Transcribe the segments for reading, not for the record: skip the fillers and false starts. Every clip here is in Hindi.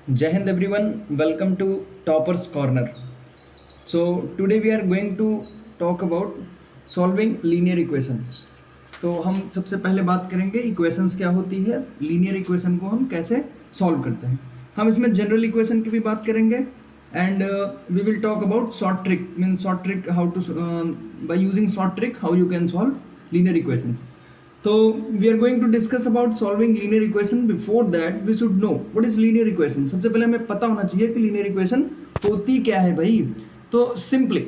Jai Hind everyone, welcome to Topper's Corner. So today we are going to talk about solving linear equations. तो हम सबसे पहले बात करेंगे इक्वेशंस क्या होती है, लीनियर इक्वेशन को हम कैसे सॉल्व करते हैं. हम इसमें जनरल इक्वेशन की भी बात करेंगे and we will talk about short trick means short trick how to by using short trick how you can solve linear equations. So we are going to discuss about solving linear equation. Before that we should know what is linear equation. सबसे पहले हमें पता होना चाहिए कि linear equation होती क्या है भाई. तो simply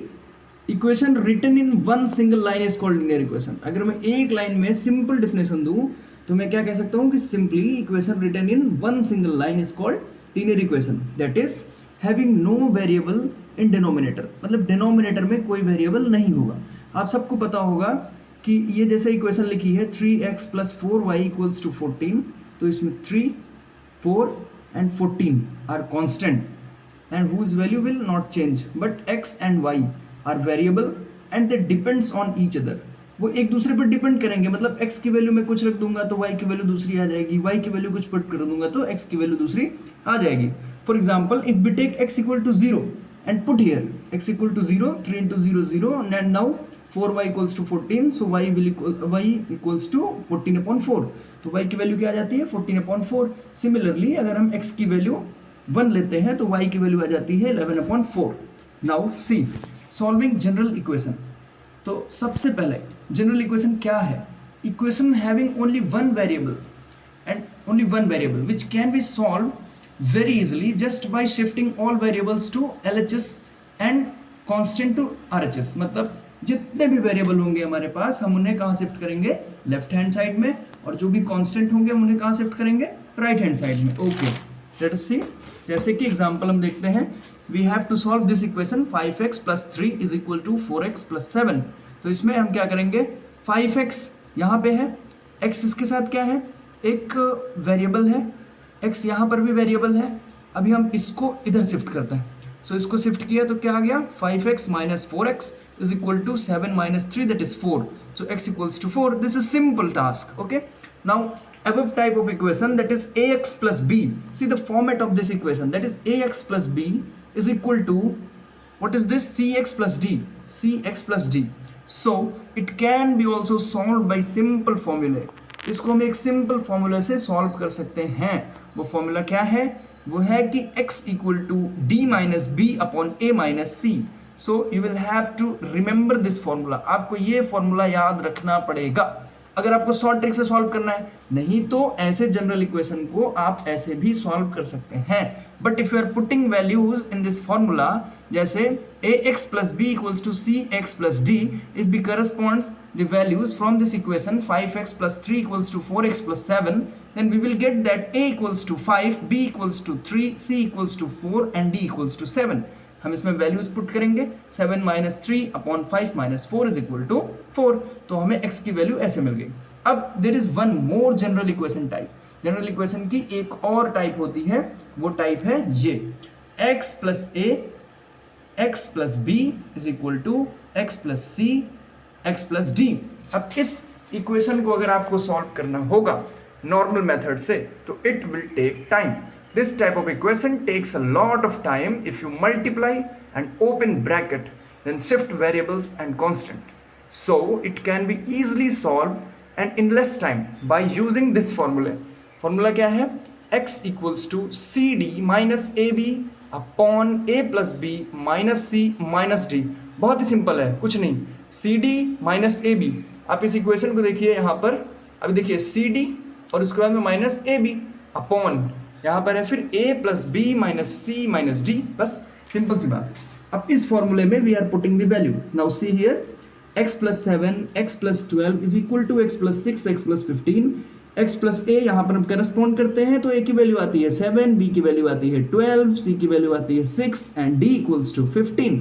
equation written in one single line is called linear equation. अगर मैं एक लाइन में simple definition दूं तो मैं क्या कह सकता हूँ कि simply equation written in one single line is called linear equation. That is having no variable in denominator. मतलब denominator में कोई variable नहीं होगा. आप सबको पता होगा कि ये जैसे इक्वेशन लिखी है 3x plus 4y equals to 14. तो इसमें 3, 4 and 14 are constant and whose value will not change, but x and y are variable and they depends on each other. वो एक दूसरे पर डिपेंड करेंगे. मतलब x की वैल्यू में कुछ रख दूंगा तो y की वैल्यू दूसरी आ जाएगी, y की वैल्यू कुछ पुट कर दूंगा तो x की वैल्यू दूसरी आ जाएगी. For example if we take x equal to 0 and put here x equal to 0, 3 into 0 0 and now 4y equals to 14, सो y इक्वल्स टू 14/4. तो y की वैल्यू क्या आ जाती है 14/4. सिमिलरली अगर हम x की वैल्यू 1 लेते हैं तो y की वैल्यू आ जाती है 11/4. Now see solving general equation. तो सबसे पहले जनरल इक्वेशन क्या है? Equation having only one variable which can be solve very easily just by shifting all variables to LHS and constant to RHS. मतलब जितने भी वेरिएबल होंगे हमारे पास हम उन्हें कहाँ शिफ्ट करेंगे? लेफ्ट हैंड साइड में. और जो भी कांस्टेंट होंगे हम उन्हें कहाँ शिफ्ट करेंगे? राइट हैंड साइड में. Okay, let us see. जैसे कि एग्जांपल हम देखते हैं, we have to solve this equation 5x plus 3 is equal to 4x plus 7. तो इसमें हम क्या करेंगे? 5x यहाँ पे है, x इसके साथ क्या है? एक वेरिएबल है, x यहाँ पर भी वेरिएबल है. अभी हम इसको इधर शिफ्ट करते हैं. सो इसको शिफ्ट किया तो क्या आ गया? 5x minus 4x is equal to 7 minus 3, that is 4. So x equals to 4. This is simple task. Okay. Now above type of equation, that is ax plus b. See the format of this equation, that is ax plus b is equal to, what is this? cx plus d. cx plus d. So it can be also solved by simple formula. इसको हम एक सिंपल फॉर्मूला से सॉल्व कर सकते हैं. वो फॉर्मूला क्या है? वो है कि x equal to d minus b upon a minus c. So you will have to remember this formula. आपको ये फॉर्मूला याद रखना पड़ेगा अगर आपको शॉर्ट ट्रिक से सॉल्व करना है. नहीं तो ऐसे जनरल इक्वेशन को आप ऐसे भी सॉल्व कर सकते हैं. But if you are putting values in this formula, जैसे ax plus b equals to cx plus d, if b corresponds the values from this equation 5x plus 3 equals to 4x plus 7, then we will get that a equals to 5, b equals to 3, c equals to 4 and d equals to 7. हम इसमें वैल्यूज पुट करेंगे. 7 minus 3 upon 5 minus 4 is equal to 4. तो हमें x की वैल्यू ऐसे मिल गई. अब there is one more general equation type. General equation की एक और टाइप होती है, वो टाइप है ये x plus a x plus b is equal to x plus c x plus d. अब इस इक्वेशन को अगर आपको सॉल्व करना होगा नॉर्मल मेथड से तो it will take time. This type of equation takes a lot of time if you multiply and open bracket, then shift variables and constant. So it can be easily solved and in less time by using this formula. Formula क्या है? x equals to cd minus ab upon a plus b minus c minus d. बहुत ही सिंपल है, कुछ नहीं. cd minus ab. आप इस इक्वेशन को देखिए यहाँ पर. अभी देखिए cd और उसके बाद में माइनस ab अपॉन यहाँ पर है फिर a plus b minus c minus d. बस सिंपल सी बात. अब इस फॉर्मूले में we are putting the value. Now see here x plus 7 x plus 12 is equal to x plus 6 x plus 15. x plus a यहाँ पर हम करस्पॉन्ड करते हैं तो a की वैल्यू आती है 7, b की वैल्यू आती है 12, c की वैल्यू आती है 6 and d equals to 15.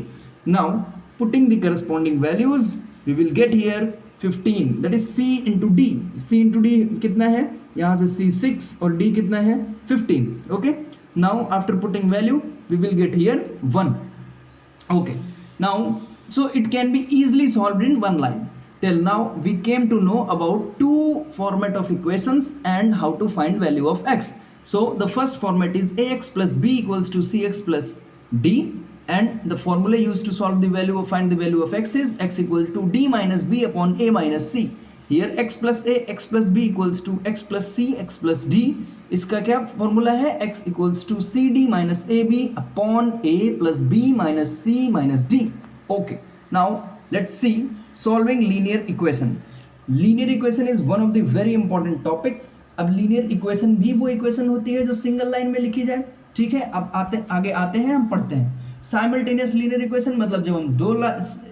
Now putting the corresponding values we will get here 15, that is c into d. c into d कितना है? यहाँ से c 6 और d कितना है? 15. Okay. Now after putting value we will get here 1. Okay. Now so it can be easily solved in one line. Till now we came to know about two format of equations and how to find value of x. So the first format is ax plus b equals to cx plus d, and the formula used to solve the value of find the value of x is x equal to d minus b upon a minus c. Here x plus a x plus b equals to x plus c x plus d. इसका क्या फॉर्मूला है? x equals to cd minus ab upon a plus b minus c minus d. Okay, now let's see solving linear equation. Linear equation is one of the very important topic. अब लीनियर इक्वेशन भी वो इक्वेशन होती है जो सिंगल लाइन में लिखी जाए, ठीक है. अब आगे आते हैं, हम पढ़ते हैं साइमल्टेनियस लीनियर इक्वेशन. मतलब जब हम दो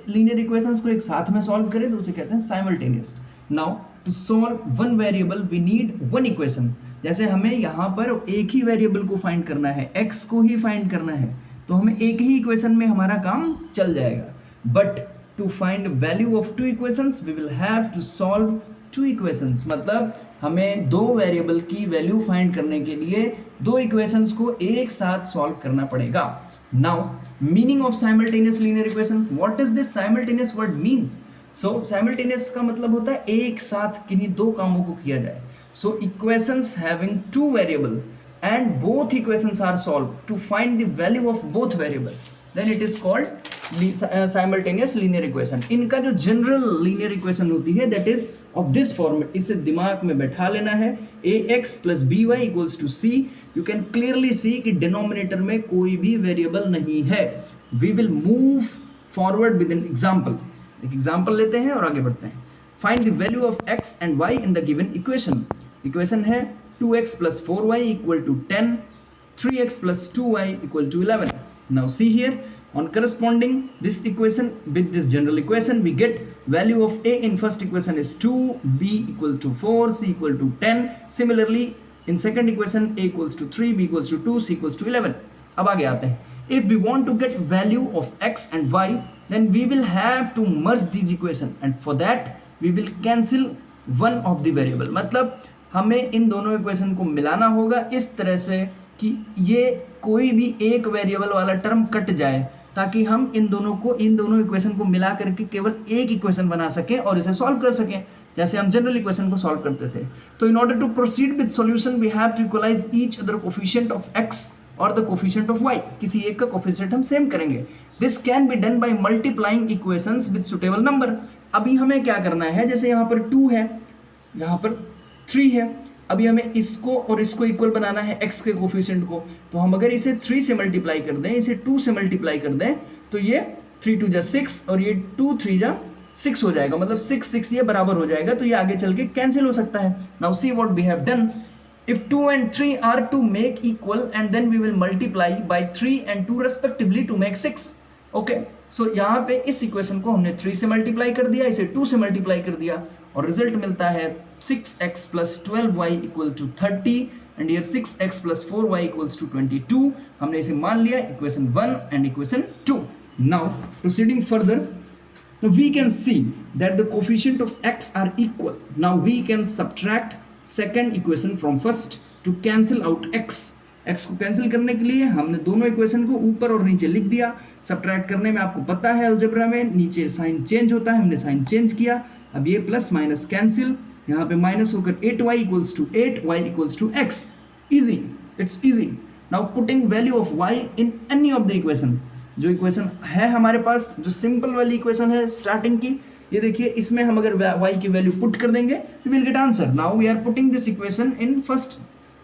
लीनियर इक्वेशंस को एक साथ में सॉल्व करें तो उसे कहते हैं simultaneous. Now to solve one variable we need one equation. जैसे हमें यहाँ पर एक ही वेरिएबल को फाइंड करना है, x को ही फाइंड करना है, तो हमें एक ही इक्वेशन में हमारा काम चल जाएगा. But to find value of two equations we will have to solve two equations. मतलब हमें दो वेरिएबल की वैल्यू फाइंड करने के लिए दो इक्वेशंस को एक साथ सॉल्व करना पड़ेगा. Now meaning of simultaneous linear equation. What is this simultaneous word means? So simultaneous का मतलब होता है एक साथ किन्हीं दो कामों को किया जाए. So equations having two variable and both equations are solved to find the value of both variable, then it is called simultaneous linear equation. इनका जो जनरल लीनियर इक्वेशन होती है that is of this format. इसे दिमाग में बैठा लेना है. ax plus by equals to c. You can clearly see कि डिनोमिनेटर में कोई भी वेरिएबल नहीं है. We will move forward with an example. एक एग्जाम्पल लेते हैं और आगे बढ़ते हैं. Find the value of x and y in the given equation. Equation है 2x plus 4y equal to 10, 3x plus 2y equal to 11. Now see here, on corresponding this equation with this general equation, we get value of a in first equation is 2, b equal to 4, c equal to 10. Similarly, in second equation, a equals to 3, b equals to 2, c equals to 11. अब आगे आते हैं. If we want to get value of x and y, then we will have to merge these equation, and for that we will cancel one of the variable. मतलब हमें इन दोनों इक्वेशन को मिलाना होगा इस तरह से कि ये कोई भी एक वेरिएबल वाला टर्म कट जाए, ताकि हम इन दोनों इक्वेशन को मिला करके केवल एक इक्वेशन बना सकें और इसे सॉल्व कर सकें, जैसे हम जनरल इक्वेशन को सॉल्व करते थे. तो in order to proceed with solution we have to equalise each other coefficient of x और द कोफिशिएंट ऑफ वाई. किसी एक का कोफिशिएंट हम सेम करेंगे. This can be done by multiplying equations with suitable number. अभी हमें क्या करना है, जैसे यहाँ पर 2 है, यहाँ पर 3 है. अभी हमें इसको और इसको इक्वल बनाना है x के कोफिशिएंट को. तो हम अगर इसे 3 से मल्टीप्लाई कर दें, इसे 2 से मल्टीप्लाई कर दें, तो ये 3 2 जा 6 और ये 2 3 जा 6 हो जाएगा. मतलब 6 6 ये बराबर हो जाएगा. तो ये आगे चल के कैंसिल हो सकता है. Now see what we have done. If 2 and 3 are to make equal and then we will multiply by 3 and 2 respectively to make 6. Okay, so यहाँ पे इस इक्वेशन को हमने 3 से मल्टीप्लाई कर दिया, इसे 2 से मल्टीप्लाई कर दिया और रिजल्ट मिलता है 6x plus 12y equal to 30 and here 6x plus 4y equals to 22. हमने इसे मान लिया equation 1 and equation 2. Now proceeding further, we can see that the coefficient of x are equal. Now we can subtract second equation from first to cancel out x. x को कैंसिल करने के लिए हमने दोनों इक्वेशन को ऊपर और नीचे लिख दिया. सब्ट्रैक्ट करने में आपको पता है अलजेब्रा में नीचे साइन चेंज होता है, हमने साइन चेंज किया. अब ये प्लस माइनस कैंसिल, यहाँ पे माइनस होकर 8y equals to 8, y equals to x. Easy, it's easy. Now putting value of y in any of the equation. जो इक्वेशन है हमारे पास, जो सिंपल वाली इक्वेशन है स्टार्टिंग की, ये देखिए, इसमें हम अगर y की वैल्यू पुट कर देंगे we will get answer. Now we are putting this equation in first,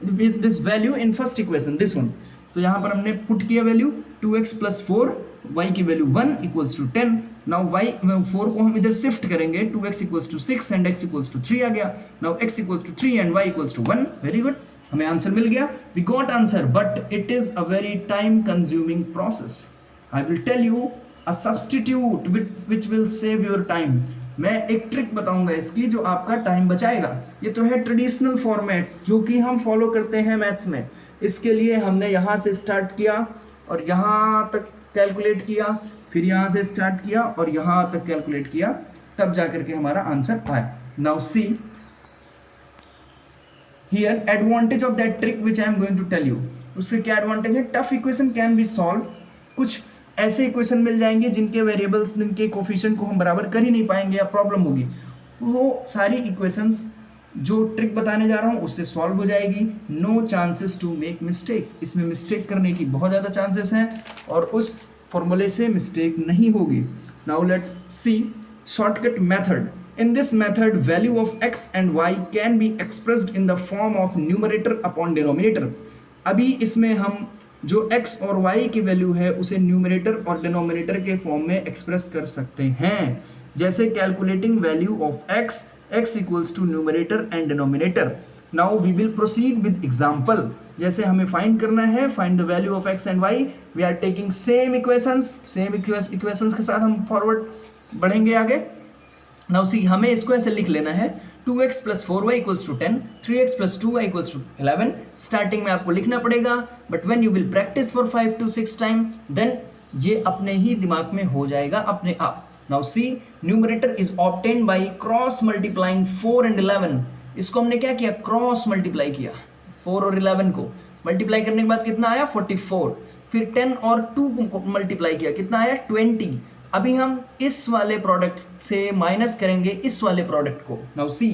this value in first equation, this one. तो यहाँ पर हमने पुट किया वैल्यू 2x plus 4, y की value 1 equals to 10. Now y 4 को हम इधर शिफ्ट करेंगे, 2x equals to 6 and x equals to 3 आ गया. Now x equals to 3 and y equals to 1. Very good, हमें आंसर मिल गया. We got answer, but it is a very time consuming process. I will tell you a substitute which will save your time. मैं एक ट्रिक बताऊंगा इसकी जो आपका टाइम बचाएगा. ये तो है ट्रेडिशनल फॉर्मेट जो कि हम फॉलो करते हैं मैथ्स में. इसके लिए हमने यहाँ से स्टार्ट किया और यहाँ तक कैलकुलेट किया, फिर यहाँ से स्टार्ट किया और यहाँ तक कैलकुलेट किया, तब जाकर के हमारा आंसर आया. Now see here advantage of that trick which I am going to tell you. उससे क्या एडवांटेज है? Tough equation can be solve. कुछ ऐसे इक्वेशन मिल जाएंगे जिनके वेरिएबल्स, जिनके कोफिशिएंट को हम बराबर कर ही नहीं पाएंगे या प्रॉब्लम होगी, वो सारी इक्वेशंस जो ट्रिक बताने जा रहा हूँ उससे सॉल्व हो जाएगी. No chances to make mistake. इसमें मिस्टेक करने की बहुत ज़्यादा चांसेस हैं और उस फॉर्मूले से मिस्टेक नहीं होगी. Now let's see shortcut method. In this method, value of x and y can be expressed in the form of numerator upon denominator. अभी इसमें हम जो x और y की वैल्यू है उसे न्यूमरेटर और डिनोमिनेटर के फॉर्म में एक्सप्रेस कर सकते हैं. जैसे calculating value of x equals to numerator and denominator. Now we will proceed with example. जैसे हमें फाइंड करना है, find the value of x and y. We are taking same equations के साथ हम फॉरवर्ड बढ़ेंगे आगे. नाउ सी हमें इसको ऐसे लिख लेना है 2x plus 4y equals to 10, 3x plus 2y equals to 11. Starting में आपको लिखना पड़ेगा, but when you will practice for 5 to 6 time then ये अपने ही दिमाग में हो जाएगा अपने आप. Now see numerator is obtained by cross multiplying 4 and 11. इसको हमने क्या किया, क्रॉस मल्टीप्लाई किया. 4 और 11 को मल्टीप्लाई करने के बाद कितना आया 44. फिर 10 और 2 को मल्टीप्लाई किया, कितना आया 20. अभी हम इस वाले प्रोडक्ट से माइनस करेंगे इस वाले प्रोडक्ट को. Now see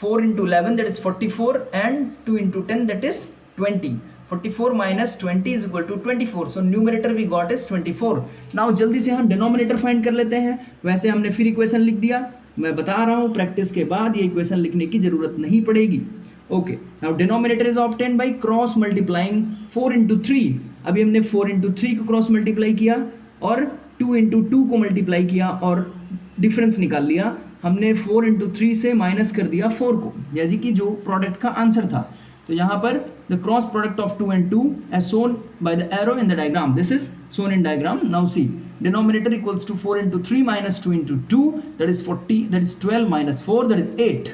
4 into 11 that is 44 and 2 into 10 that is 20. 44 minus 20 is equal to 24. So numerator we got is 24. Now जल्दी से हम डिनोमिनेटर फाइंड कर लेते हैं. वैसे हमने फिर इक्वेशन लिख दिया. मैं बता रहा हूँ प्रैक्टिस के बाद ये इक्वेशन लिखने की जरूरत नहीं पड़ेगी. Okay, now denominator is obtained by cross multiplying 4 into 3. अभी हमने 4 into 3 को क्रॉस मल्टीप्लाई किया और 2 into 2 को मल्टीप्लाई किया और डिफरेंस निकाल लिया. हमने 4 into 3 से माइनस कर दिया 4 को, यानी कि जो प्रोडक्ट का आंसर था. तो यहाँ पर the cross product of 2 and 2 as shown by the arrow in the diagram. This is shown in diagram. Now see denominator equals to 4 into 3 minus 2 into 2 that is 40, that is 12 minus 4 that is 8.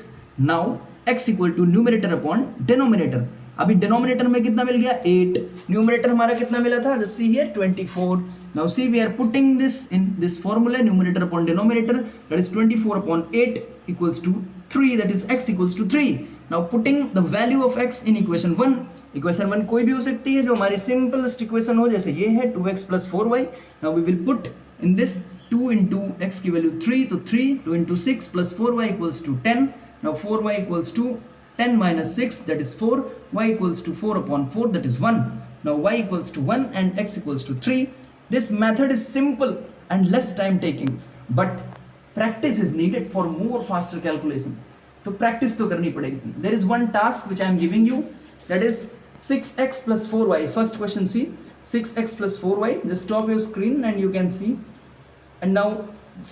Now x equal to numerator upon denominator. अभी डिनोमिनेटर में कितना मिल गया 8, न्यूमरेटर हमारा कितना मिला था, just see here 24. Now see we are putting this in this formula, numerator upon denominator, that is 24 upon 8 equals to 3, that is x equals to 3. Now putting the value of x in equation 1. Equation 1 कोई भी हो सकती है जो हमारी simplest equation हो, जैसे ये है 2x plus 4y. Now we will put in this 2 into x की value 3, तो 3, 2 into 6 plus 4y equals to 10. Now 4y equals to 10 minus 6 that is 4, y equals to 4 upon 4 that is 1. Now y equals to 1 and x equals to 3. This method is simple and less time taking, but practice is needed for more faster calculation. तो practice तो करनी पड़ेगी. There is one task which I am giving you, that is 6x plus 4y. First question, see 6x plus 4y. Just stop your screen and you can see. And now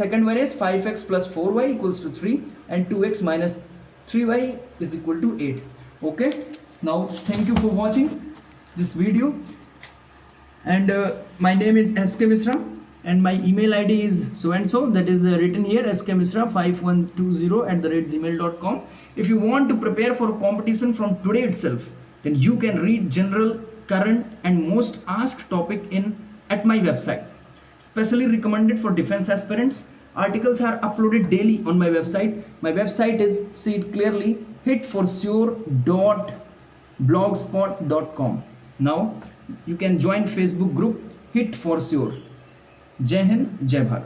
second one is 5x plus 4y equals to 3 and 2x minus 3y is equal to 8. Okay. Now thank you for watching this video. And my name is SK Misra and my email ID is so and so, that is written here skmisra5120@gmail.com. If you want to prepare for a competition from today itself, then you can read general, current and most asked topic at my website. Specially recommended for defense aspirants. Articles are uploaded daily on my website. My website is, see it clearly, hitforsure.blogspot.com. Now you can join Facebook group Hit for Sure. Jai Hind, Jai Bharat.